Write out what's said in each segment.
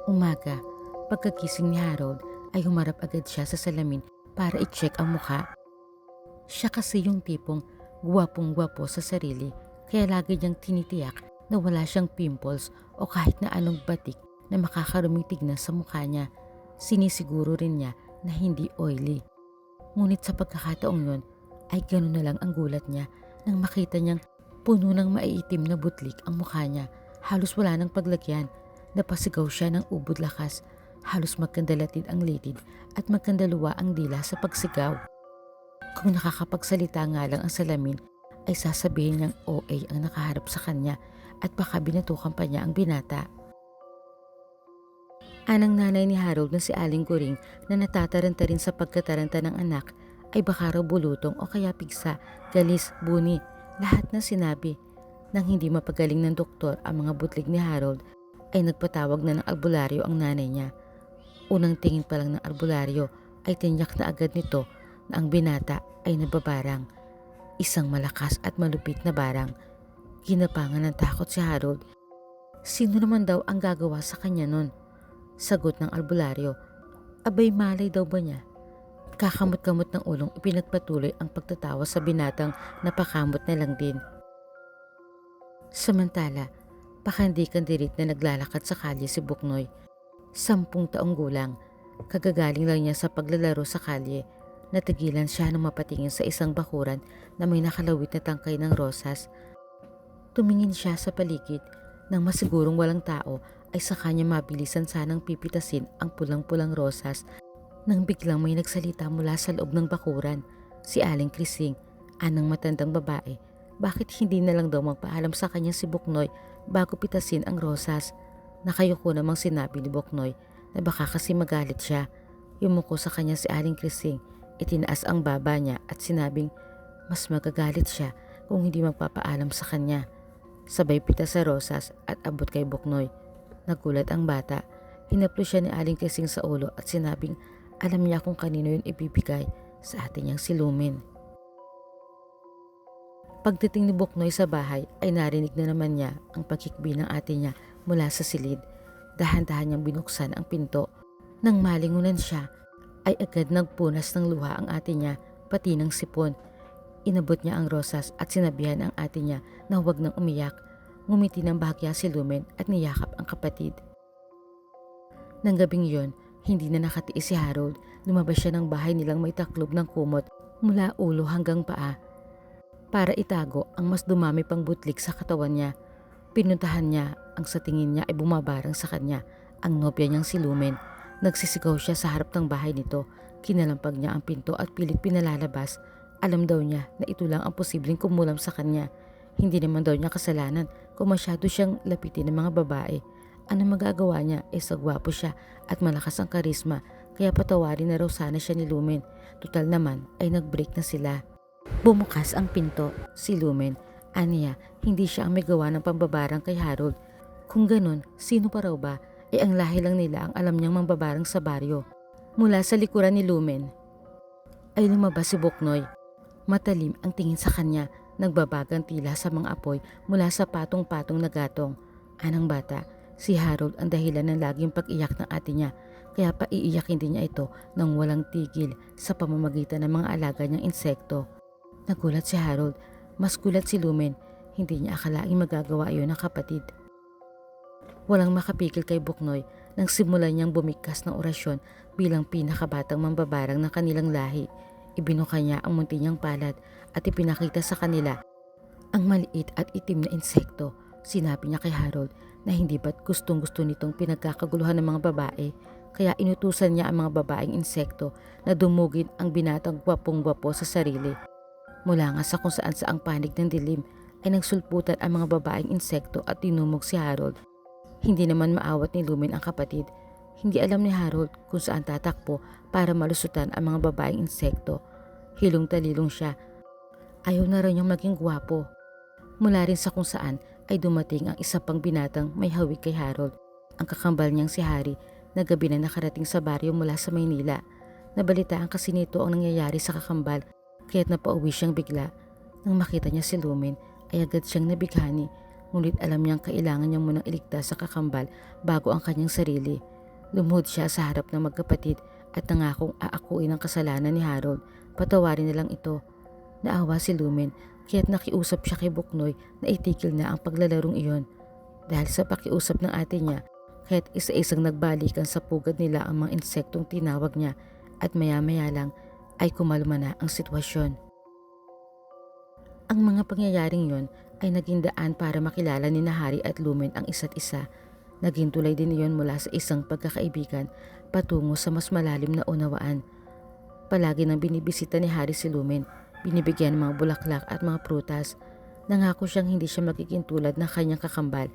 Umaga, pagkagising ni Harold ay humarap agad siya sa salamin para i-check ang mukha. Siya kasi yung tipong gwapong-gwapo sa sarili kaya lagi niyang tinitiyak na wala siyang pimples o kahit na anong batik na makakaruming tignan sa mukha niya. Sinisiguro rin niya na hindi oily. Ngunit sa pagkakataong yun ay gano'n na lang ang gulat niya nang makita niyang puno ng maiitim na butlik ang mukha niya. Halos wala ng paglagyan. Napasigaw siya ng ubod lakas. Halos magkandalatid ang litid at magkandaluwa ang dila sa pagsigaw. Kung nakakapagsalita nga lang ang salamin ay sasabihin niyang OA ang nakaharap sa kanya at baka binatukan pa niya ang binata. Anang nanay ni Harold na si Aling Kuring na natataranta rin sa pagkataranta ng anak ay baka raw bulutong o kaya pigsa, galis, buni, lahat na sinabi. Nang hindi mapagaling ng doktor ang mga butlig ni Harold ay nagpatawag na ng albularyo ang nanay niya. Unang tingin pa lang ng albularyo ay tinyak na agad nito na ang binata ay nababarang. Isang malakas at malupit na barang. Ginapangan ng takot si Harold. Sino naman daw ang gagawa sa kanya nun? Sagot ng albularyo. Abay malay daw ba niya? Kakamot-kamot ng ulong ipinagpatuloy ang pagtatawa sa binatang napakamot na lang din. Samantala, pakandikan-dirit na naglalakad sa kalye si Buknoy. 10 taong gulang, kagagaling lang niya sa paglalaro sa kalye. Natigilan siya nang mapatingin sa isang bakuran na may nakalawit na tangkay ng rosas. Tumingin siya sa paligid nang masigurong walang tao ay sa kanya mabilisan sanang pipitasin ang pulang-pulang rosas nang biglang may nagsalita mula sa loob ng bakuran. Si Aling Krising, anang matandang babae. Bakit hindi na lang daw magpaalam sa kanya si Buknoy bago pitasin ang rosas? Nakayuko namang sinabi ni Buknoy na baka kasi magalit siya. Yumuko sa kanya si Aling Krising, itinaas ang baba niya at sinabing mas magagalit siya kung hindi magpapaalam sa kanya. Sabay pitas sa rosas at abot kay Buknoy. Nagulat ang bata. Hinaplo siya ni Aling Krising sa ulo at sinabing alam niya kung kanino yun ibibigay, sa atin niyang silumin. Pagdating ni Buknoy sa bahay ay narinig na naman niya ang pagkikbi ng ate niya mula sa silid. Dahan-dahan niyang binuksan ang pinto. Nang malingunan siya ay agad nagpunas ng luha ang ate niya pati ng sipon. Inabot niya ang rosas at sinabihan ang ate niya na huwag nang umiyak. Ngumiti ng bahagya si Lumen at niyakap ang kapatid. Nang gabing yon, hindi na nakatiis si Harold. Lumabas siya ng bahay nilang may taklob ng kumot mula ulo hanggang paa para itago ang mas dumami pang butlik sa katawan niya. Pinuntahan niya ang sa tingin niya ay bumabarang sa kanya, ang nobya niyang si Lumen. Nagsisigaw siya sa harap ng bahay nito. Kinalampag niya ang pinto at pilit pinalalabas. Alam daw niya na ito lang ang posibleng kumulam sa kanya. Hindi naman daw niya kasalanan kung masyado siyang lapitin ng mga babae. Ano magagawa niya sa gwapo siya at malakas ang karisma kaya patawarin na raw sana siya ni Lumen. Tutal naman ay nag-break na sila. Bumukas ang pinto si Lumen. Aniya, hindi siya ang may gawa ng pambabarang kay Harold. Kung ganun, sino pa raw ba? Ang lahi lang nila ang alam niyang mambabarang sa baryo. Mula sa likuran ni Lumen ay lumabas si Buknoy. Matalim ang tingin sa kanya. Nagbabagang tila sa mga apoy mula sa patong-patong na gatong. Anang bata, si Harold ang dahilan ng laging pag-iyak ng ate niya. Kaya paiiyakin din niya ito nang walang tigil sa pamamagitan ng mga alaga niyang insekto. Nagulat si Harold. Mas gulat si Lumen. Hindi niya akalaing magagawa iyon ng kapatid. Walang makapigil kay Buknoy nang simulan niyang bumigkas ng orasyon bilang pinakabatang mambabarang ng kanilang lahi. Ibinuka niya ang munti niyang palad at ipinakita sa kanila ang maliit at itim na insekto. Sinabi niya kay Harold na hindi ba't gustong-gusto nitong pinagkakaguluhan ng mga babae, kaya inutusan niya ang mga babaeng insekto na dumugin ang binatang gwapong-gwapo sa sarili. Mula nga sa kung saan saang panig ng dilim ay nagsulputan ang mga babaeng insekto at tinumog si Harold. Hindi naman maawat ni Lumen ang kapatid. Hindi alam ni Harold kung saan tatakbo para malusutan ang mga babaeng insekto. Hilong-talilong siya. Ayaw na rin niyang maging gwapo. Mula rin sa kung saan ay dumating ang isa pang binatang may hawig kay Harold. Ang kakambal niyang si Harry na gabi na nakarating sa baryo mula sa Maynila. Nabalitaan kasi nito ang nangyayari sa kakambal kaya't napauwi siyang bigla. Nang makita niya si Lumen ay agad siyang nabighani. Ngunit alam niyang kailangan niyang munang iligtas sa kakambal bago ang kanyang sarili. Lumuhod siya sa harap ng magkapatid at nangakong aakuin ang kasalanan ni Harold. Patawarin na lang ito. Naawa si Lumen kaya't nakiusap siya kay Buknoy na itigil na ang paglalarong iyon. Dahil sa pakiusap ng ate niya, kaya't isa-isang nagbalikan sa pugad nila ang mga insektong tinawag niya at maya-maya lang ay kumalma na ang sitwasyon. Ang mga pangyayaring yon ay naging daan para makilala ni Hari at Lumen ang isa't isa. Naging tulay din iyon mula sa isang pagkakaibigan patungo sa mas malalim na unawaan. Palagi nang binibisita ni Hari si Lumen, binibigyan ng mga bulaklak at mga prutas. Nangako siyang hindi siya magiging tulad ng kanyang kakambal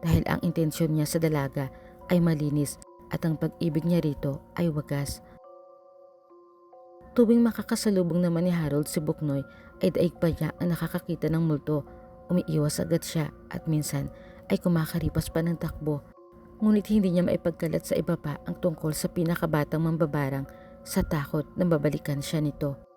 dahil ang intensyon niya sa dalaga ay malinis at ang pag-ibig niya rito ay wagas. Tuwing makakasalubong naman ni Harold si Buknoy ay daig pa niya ang nakakakita ng multo. Umiiwas agad siya at minsan ay kumakaripas pa ng takbo. Ngunit hindi niya maipagkalat sa iba pa ang tungkol sa pinakabatang mambabarang sa takot na babalikan siya nito.